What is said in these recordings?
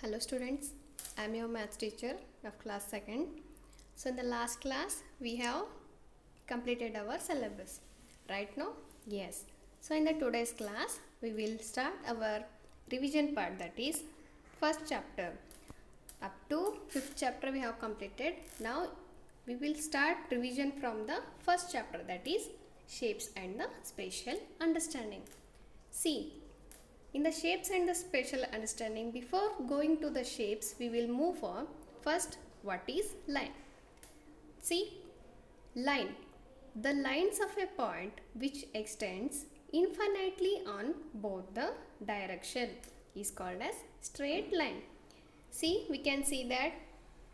Hello students, I am your maths teacher of class 2nd. So in the last class we have completed our syllabus, right now? Yes. So in the today's class we will start our revision part, that is first chapter. Up to 5th chapter we have completed. Now we will start revision from the first chapter, that is shapes and the spatial understanding. See, in the shapes and the spatial understanding, before going to the shapes, we will move on. First, what is line? See, line. The lines of a point which extends infinitely on both the direction is called as straight line. See, we can see that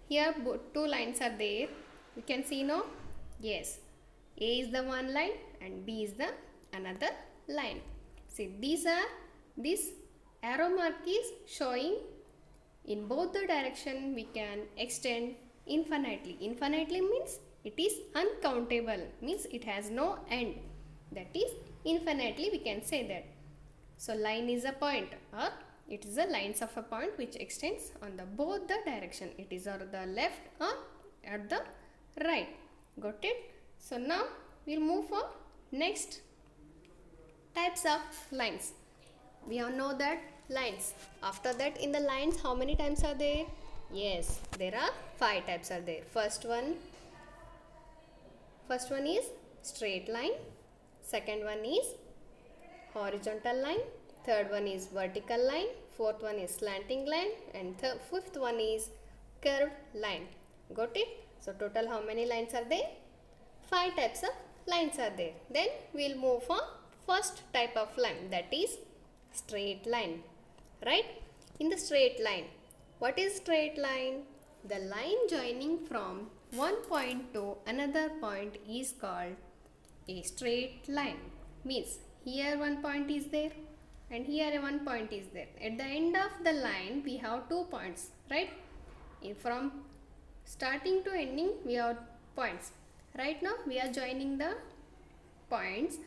here two lines are there. We can see now? Yes. A is the one line and B is the another line. See, this arrow mark is showing in both the direction we can extend infinitely. Infinitely means it is uncountable, means it has no end. That is infinitely we can say that. So line is a point, or it is the lines of a point which extends on the both the direction. It is on the left or at the right. Got it? So now we'll move for next types of lines. We all know that lines. After that, in the lines, how many types are there? Yes, there are 5 types are there. First one is straight line. Second one is horizontal line. Third one is vertical line. Fourth one is slanting line. And fifth one is curved line. Got it? So total how many lines are there? 5 types of lines are there. Then we'll move for first type of line, that is straight line, right? In the straight line, what is straight line? The line joining from one point to another point is called a straight line. Means here one point is there and here one point is there. At the end of the line we have 2 points, right? From starting to ending we have points. Right now we are joining the points,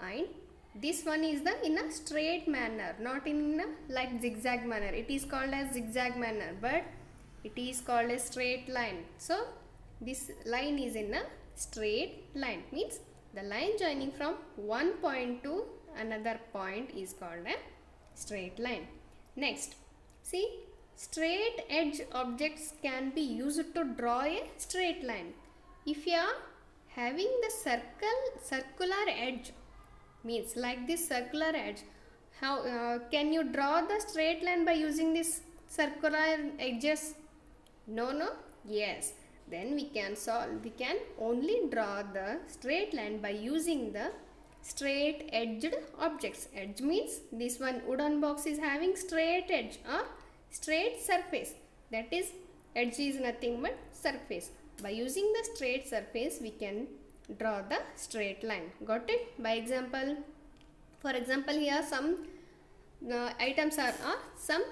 and this one is in a straight manner, not in a like zigzag manner. It is called as zigzag manner, but it is called a straight line. So this line is in a straight line, means the line joining from one point to another point is called a straight line. Next, see, straight edge objects can be used to draw a straight line. If you are having the circular edge, means like this circular edge, how can you draw the straight line by using this circular edges? No. Yes, then we can only draw the straight line by using the straight edged objects. Edge means this one wooden box is having straight edge or straight surface. That is, edge is nothing but surface. By using the straight surface we can draw the straight line. Got it? By example, for example, here some items are some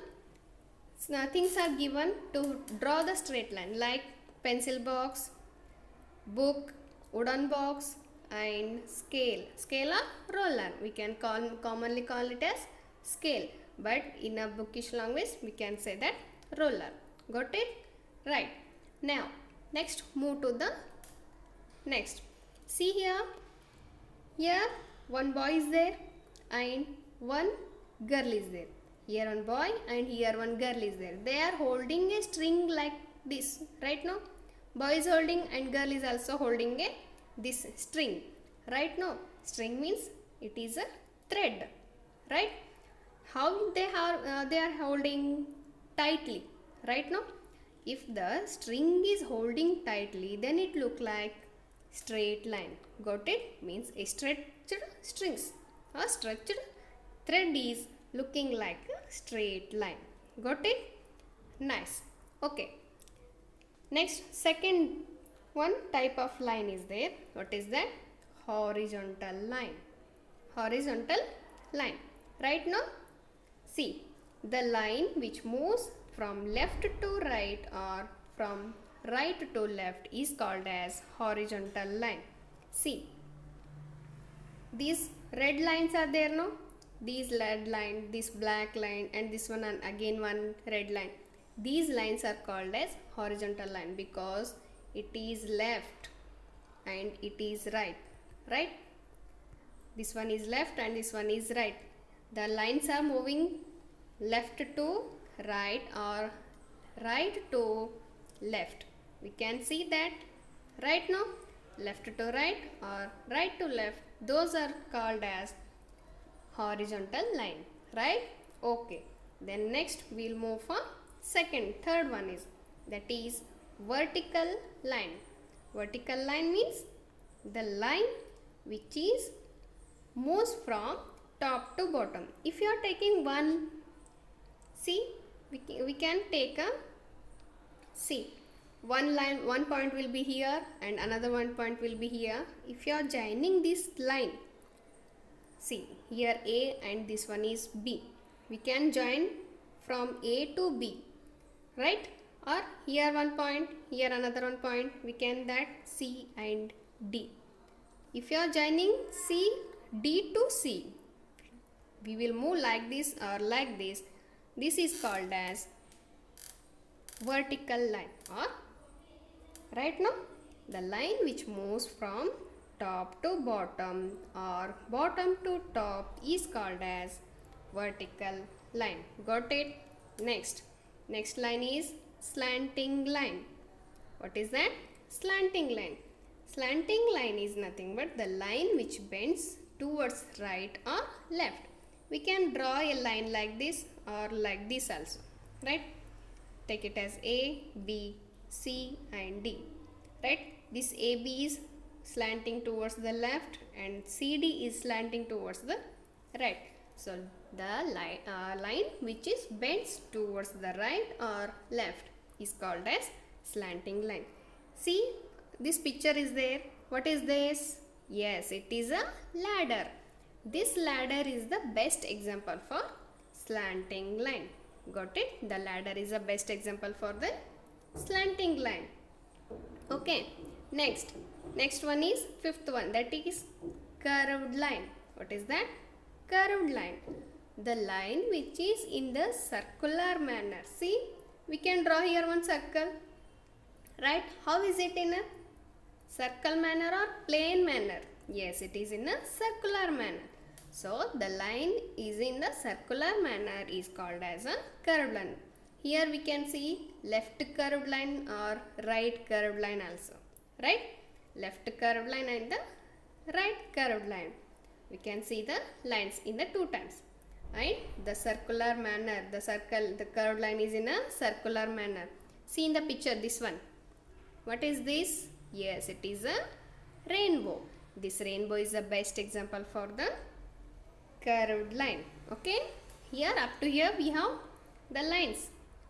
things are given to draw the straight line, like pencil box, book, wooden box, and scale or roller. We can commonly call it as scale, but in a bookish language we can say that roller. Got it? Right. Now next, move to the next. See here one boy is there and one girl is there. Here one boy and here one girl is there. They are holding a string like this, right now? Boy is holding and girl is also holding this string, right now? String means it is a thread, right? How they are holding tightly, right now? If the string is holding tightly, then it look like straight line. Got it? Means a stretched strings or stretched thread is looking like a straight line. Got it? Nice. Okay. Next, second one type of line is there. What is that? Horizontal line. Horizontal line. Right now, see, the line which moves from left to right or from right to left is called as horizontal line. See, these red lines are there, no? These red line, this black line, and this one, and again one red line. These lines are called as horizontal line because it is left and it is right, right? This one is left and this one is right. The lines are moving left to right or right to left. We can see that right now, left to right or right to left. Those are called as horizontal line, right? Okay. Then next we'll move for third one is, that is vertical line. Vertical line means the line which is moves from top to bottom. If you are taking one, see, we can take a, see, one line, one point will be here and another one point will be here. If you are joining this line, see, here A and this one is B. We can join from A to B, right? Or here one point, here another one point, we can that C and D. If you are joining C, D to C, we will move like this or like this. This is called as vertical line, or right now the line which moves from top to bottom or bottom to top is called as vertical line. Got it? Next line is slanting line. What is that? Slanting line. Slanting line is nothing but the line which bends towards right or left. We can draw a line like this or like this also, right? Take it as A, B, C and D, right? This AB is slanting towards the left and CD is slanting towards the right. So the line which is bends towards the right or left is called as slanting line. See, this picture is there. What is this? Yes, it is a ladder. This ladder is the best example for slanting line. Got it? The ladder is the best example for the slanting line. Okay. Next one is fifth one, that is curved line. What is that? Curved line. The line which is in the circular manner. See, we can draw here one circle, right? How is it in a circle manner or plane manner? Yes, it is in a circular manner. So the line is in the circular manner is called as a curved line. Here we can see left curved line or right curved line also, right? Left curved line and the right curved line. We can see the lines in the two times. Right? The circular manner, the curved line is in a circular manner. See in the picture, this one. What is this? Yes, it is a rainbow. This rainbow is the best example for the curved line. Okay? Here, up to here, we have the lines.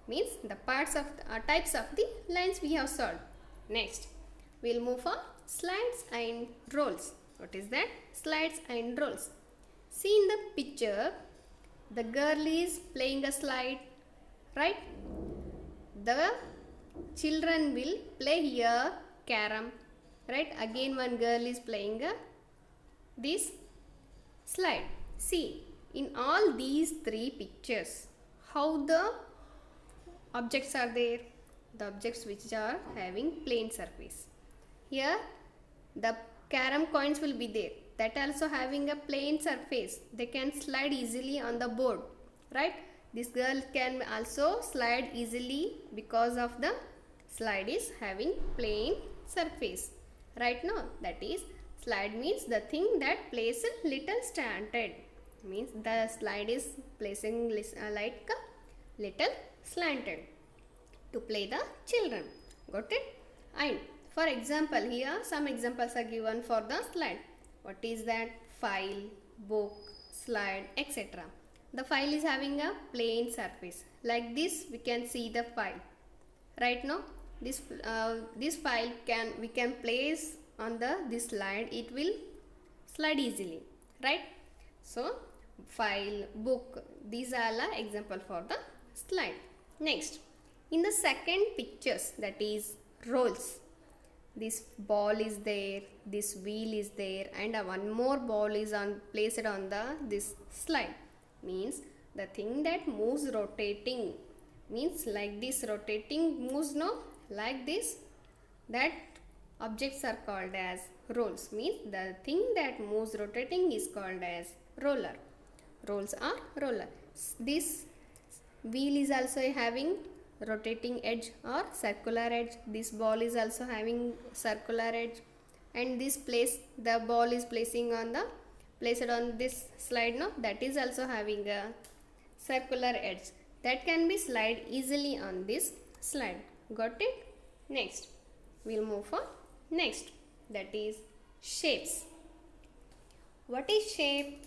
Means the parts of the, types of the lines we have solved. Next, we will move for slides and rolls. What is that? Slides and rolls. See in the picture, the girl is playing a slide, right? The children will play here carom, right? Again one girl is playing this slide. See, in all these three pictures, how the objects are there? The objects which are having plane surface. Here the carom coins will be there. That also having a plane surface. They can slide easily on the board, right? This girl can also slide easily because of the slide is having plane surface. Right now, that is, slide means the thing that places a little slanted. Means the slide is placing like a little slanted to play the children. Got it? And for example, here some examples are given for the slide. What is that? File, book, slide, etc. The file is having a plane surface. Like this, we can see the file. Right now, this file we can place on this slide. It will slide easily, right? So, file, book, these are the example for the slide. Next, in the second pictures, that is rolls. This ball is there, this wheel is there, and one more ball is placed on this slide. Means the thing that moves rotating means like this rotating moves, no, like this, that objects are called as rolls, means the thing that moves rotating is called as roller. Rolls are roller. This wheel is also having rotating edge or circular edge. This ball is also having circular edge, and this place the ball is placed on this slide, no, that is also having a circular edge that can be slide easily on this slide. Got it? Next we'll move for next, that is shapes. What is shape?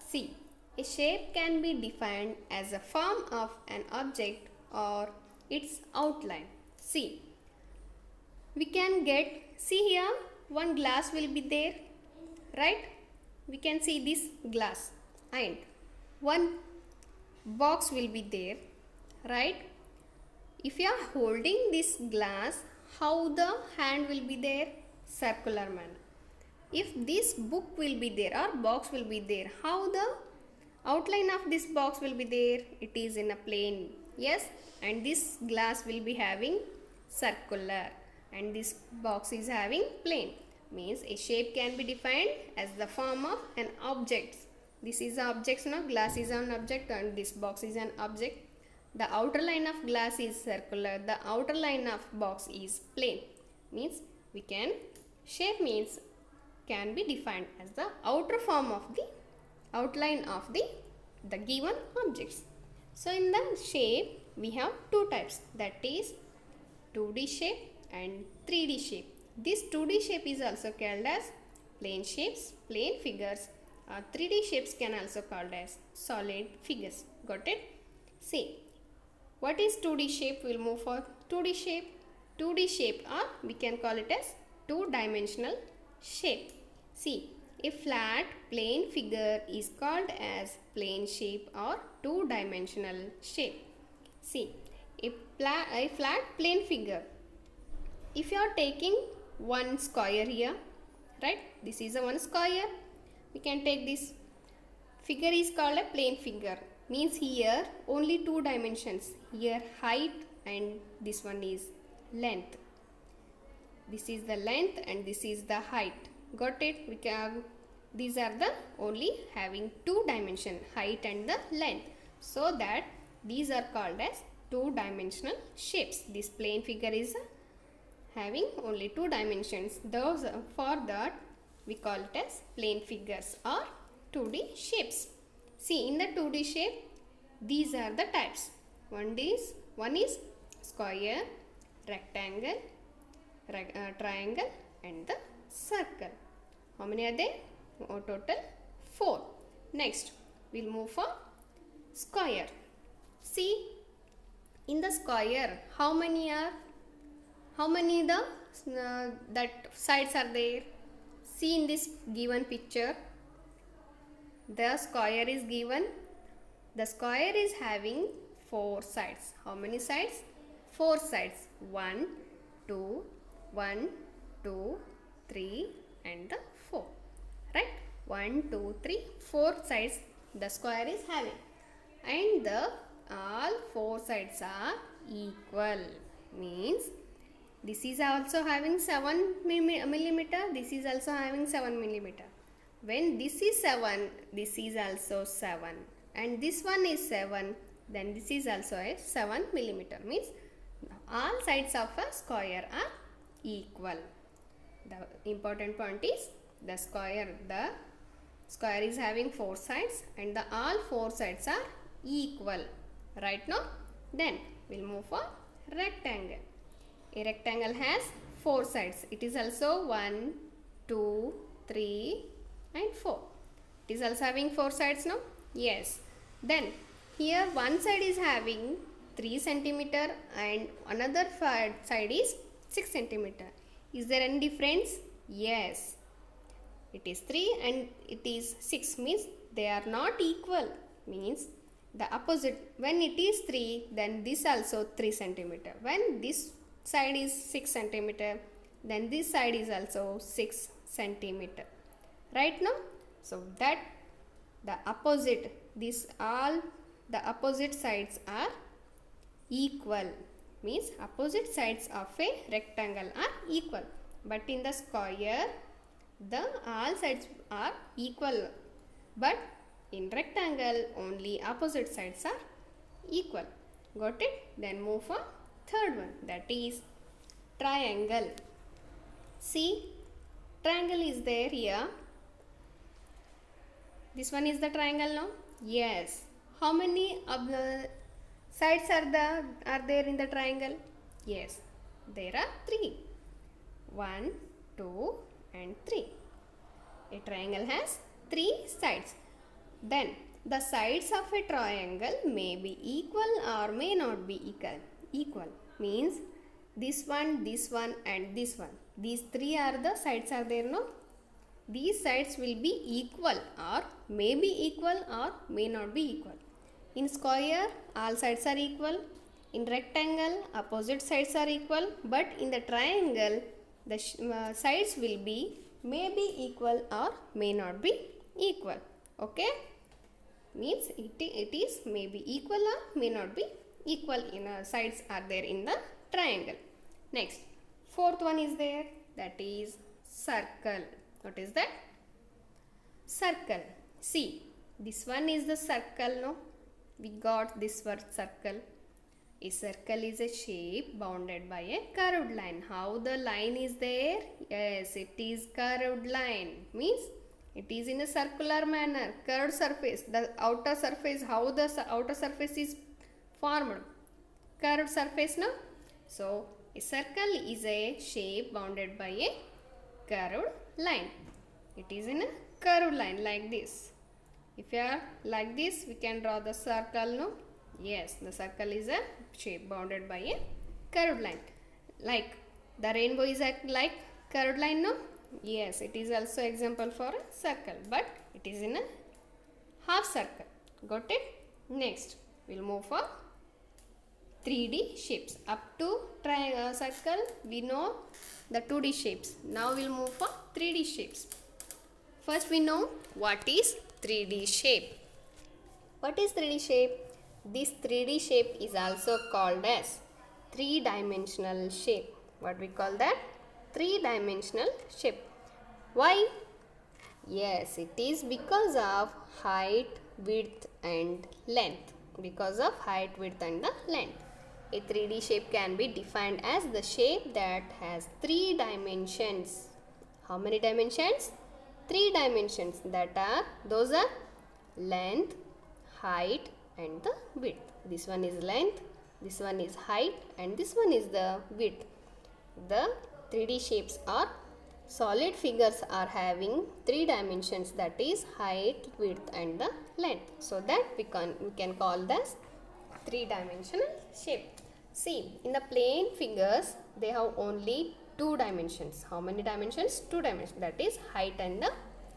See, a shape can be defined as a form of an object or its outline. See, we can see here one glass will be there, right? We can see this glass and one box will be there, right? If you are holding this glass, how the hand will be there? Circular manner. If this book will be there or box will be there, how the outline of this box will be there? It is in a plane, yes, and this glass will be having circular and this box is having plane. Means a shape can be defined as the form of an object. This is an object, no, glass is an object and this box is an object. The outer line of glass is circular, the outer line of box is plane. Means we can, shape means can be defined as the outer form of the outline of the given objects. So in the shape we have two types, that is 2D shape and 3D shape. This 2D shape is also called as plane shapes, plane figures. 3D shapes can also called as solid figures. Got it? See, what is 2D shape? We'll move for 2D shape. 2D shape, or we can call it as two-dimensional shape. See, a flat plane figure is called as plane shape or two-dimensional shape. See, a flat plane figure, if you are taking one square here, right, this is a one square, we can take this figure is called a plane figure. Means here only two dimensions, here height and this one is length. This is the length and this is the height. Got it? We can, these are the only having two dimension, height and the length. So that these are called as two-dimensional shapes. This plane figure is having only two dimensions. Those, for that we call it as plane figures or 2D shapes. See, in the 2D shape, these are the types. One is square, rectangle, triangle and the circle. How many are there? Total 4. Next, we'll move for square. See, in the square, how many that sides are there? See in this given picture, the square is given. The square is having 4 sides. How many sides? 4 sides. 1, 2, 1, 2, 3 and the 4. Right? 1, 2, 3, 4 sides the square is having. And the all 4 sides are equal. Means this is also having 7 millimeter. This is also having 7 millimeter. When this is 7, this is also 7. And this one is 7, then this is also a 7 millimeter. Means all sides of a square are equal. The important point is the square is having 4 sides and the all 4 sides are equal. Right now? Then we'll move for rectangle. A rectangle has 4 sides. It is also 1, 2, 3 and 4. It is also having 4 sides now? Yes. Then here one side is having 3 centimeter and another side is 6 centimeter. Is there any difference? Yes. It is 3 and it is 6, means they are not equal. Means the opposite, when it is 3, then this also 3 centimeter. When this side is 6 centimeter, then this side is also 6 centimeter. Right now? So that the opposite, this all the opposite sides are equal means opposite sides of a rectangle are equal, but in the square the all sides are equal, but in rectangle only opposite sides are equal. Got it? Then move for third one, that is triangle. See, triangle is there here. This one is the triangle now. Yes. How many of the sides are there in the triangle? Yes, there are 3. 1, 2 and 3. A triangle has 3 sides. Then the sides of a triangle may be equal or may not be equal. Equal means this one and this one. These 3 are the sides are there, no? These sides will be equal or may be equal or may not be equal. In square, all sides are equal. In rectangle, opposite sides are equal. But in the triangle, the sides will be may be equal or may not be equal. Okay? Means it is may be equal or may not be equal. In sides are there in the triangle. Next, fourth one is there. That is circle. What is that? Circle. See, this one is the circle, no? We got this word circle. A circle is a shape bounded by a curved line. How the line is there? Yes, it is curved line. Means it is in a circular manner. Curved surface. The outer surface, how the outer surface is formed? Curved surface, no? So, a circle is a shape bounded by a curved line. It is in a curved line like this. If you are like this, we can draw the circle, no? Yes, the circle is a shape bounded by a curved line. Like the rainbow is like curved line, no? Yes, it is also example for a circle, but it is in a half circle. Got it? Next, we'll move for 3D shapes. Up to circle, we know the 2D shapes. Now we'll move for 3D shapes. First, we know what is 3D shape. What is 3D shape? This 3D shape is also called as 3-dimensional shape. What we call that? 3-dimensional shape. Why? Yes, it is because of height, width and length. Because of height, width and the length. A 3D shape can be defined as the shape that has 3 dimensions. How many dimensions? 3 dimensions. Those are length, height and the width. This one is length, this one is height and this one is the width. The 3D shapes are solid figures are having 3 dimensions, that is height, width and the length. So that we can call this 3-dimensional shape. See, in the plane figures, they have only 2 dimensions. How many dimensions? 2 dimensions. That is height and the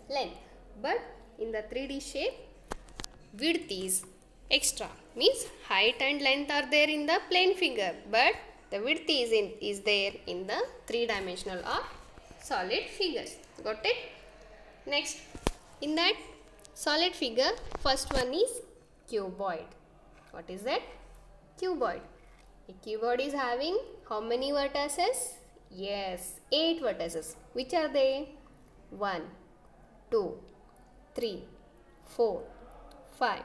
length. But in the 3D shape, width is extra. Means height and length are there in the plane figure, but the width is there in the 3-dimensional or solid figures. Got it? Next, in that solid figure, first one is cuboid. What is that? Cuboid. A cuboid is having how many vertices? Yes, 8 vertices. Which are they? 1, 2, 3, 4, 5,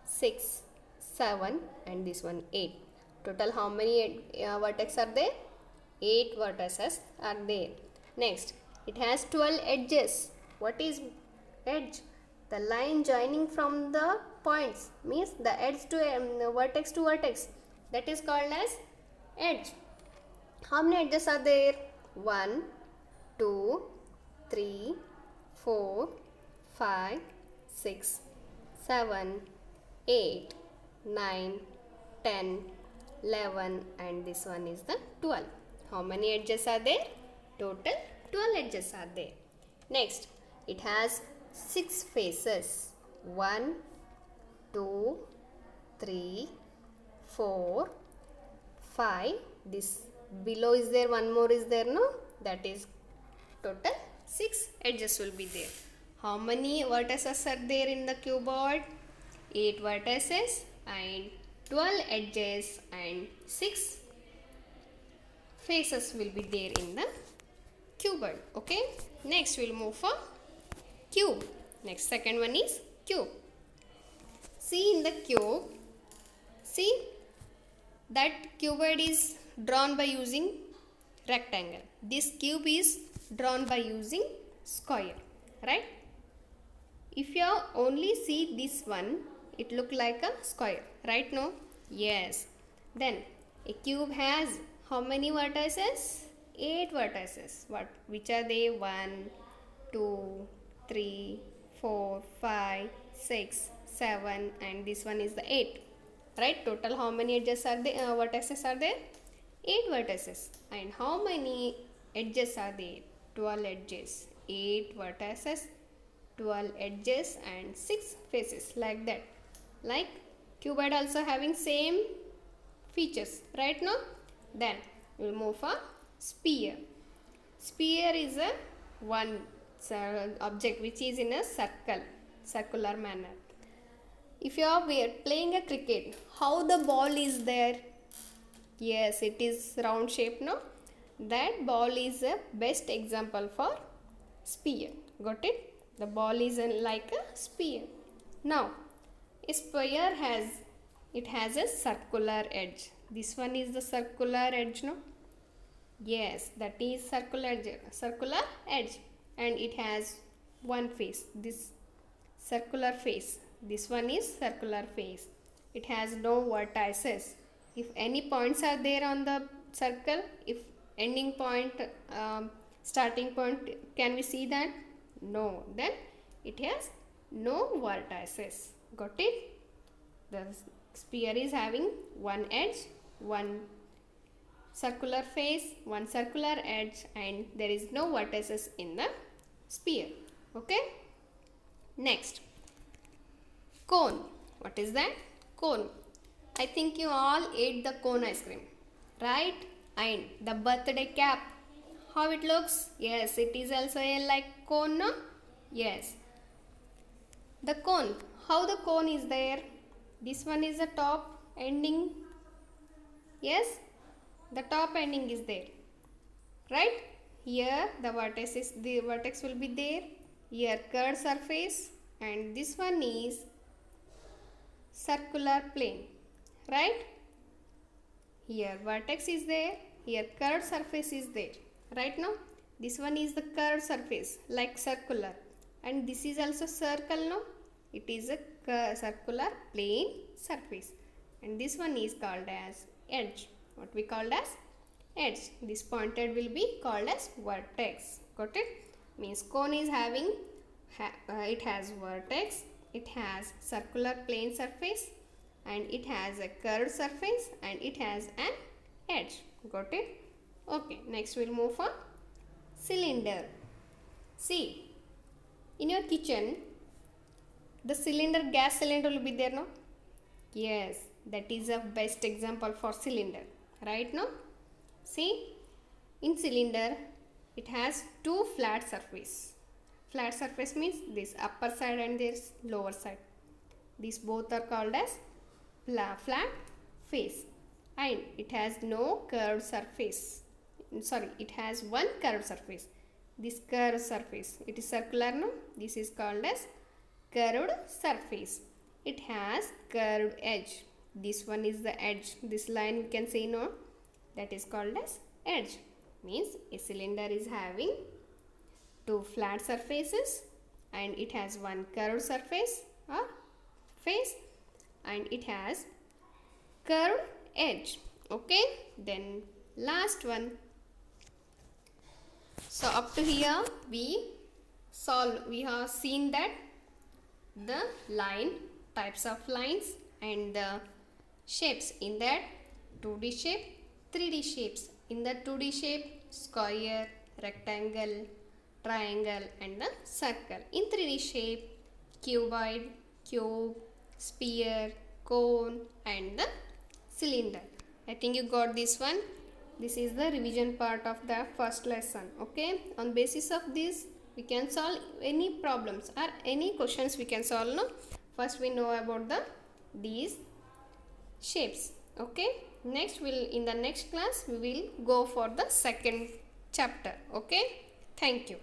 6, 7 and this one 8. Total how many vertices are there? 8 vertices are there. Next, it has 12 edges. What is edge? The line joining from the points, means the edge to vertex to vertex. That is called as edge. How many edges are there? 1, 2, 3, 4, 5, 6, 7, 8, 9, 10, 11 and this one is the 12. How many edges are there? Total 12 edges are there. Next, it has 6 faces. 1, 2, 3, 4, 5. This below is there, one more is there, no? That is total 6 edges will be there. How many vertices are there in the cuboid? 8 vertices and 12 edges and 6 faces will be there in the cuboid. Okay, next we'll move for cube. Next, second one is cube. See in the cube, see that cuboid is drawn by using rectangle. This cube is drawn by using square, right? If you only see this one, it look like a square, right? No? Yes. Then a cube has how many vertices? 8 vertices. Which are they? 1, 2, 3, 4, 5, 6, 7, and this one is the 8. Right? Total how many edges are there? Vertices are there? 8 vertices. And how many edges are there? 12 edges. 8 vertices, 12 edges, and 6 faces, like that. Like cuboid also having same features, right? Now then we'll move for sphere. Sphere is a one object which is in a circular manner. If you are playing a cricket, how the ball is there? Yes, it is round shape, no? That ball is a best example for sphere. Got it? The ball is like a sphere. Now a sphere has a circular edge. This one is the circular edge, no? Yes, that is circular edge, and it has one face. This circular face. This one is circular face. It has no vertices. If any points are there on the circle, if ending point, starting point, can we see that? No. Then it has no vertices. Got it? The sphere is having one edge, one circular face, one circular edge, and there is no vertices in the sphere. Okay? Next, cone. What is that? Cone. I think you all ate the cone ice cream, right? And the birthday cap, how it looks? Yes, it is also a like cone, no? Yes. The cone, how the cone is there? This one is the top ending. Yes, the top ending is there, right? Here the vertex will be there. Here curved surface, and this one is circular plane, right? Here vertex is there. Here curved surface is there, right? Now this one is the curved surface like circular, and this is also circle, no? It is a circular plane surface, and this one is called as edge. What we called as edge. This pointed will be called as vertex. Got it? Means cone is having it has vertex, it has circular plane surface, and it has a curved surface, and it has an edge. Got it? Okay, next we'll move for cylinder. See, in your kitchen, the cylinder, gas cylinder will be there, no? Yes, that is a best example for cylinder, right? No? See, in cylinder, it has two flat surface. Flat surface means this upper side and this lower side. These both are called as flat face, and it has no curved surface. Sorry, it has one curved surface. This curved surface, it is circular, no? This is called as curved surface. It has curved edge. This one is the edge. This line we can say, no? That is called as edge. Means a cylinder is having two flat surfaces, and it has one curved surface or face, and it has curved edge. Okay, then last one. So up to here we have seen that the line, types of lines, and the shapes. In that 2D shape, 3D shapes. In the 2D shape, square, rectangle, triangle, and the circle. In 3D shape, cuboid, cube, sphere, cone, and the cylinder. I think you got this one. This is the revision part of the first lesson. Okay, on basis of this we can solve any problems or any questions we can solve, no? First we know about these shapes. Okay, next in the next class we will go for the second chapter. Okay, thank you.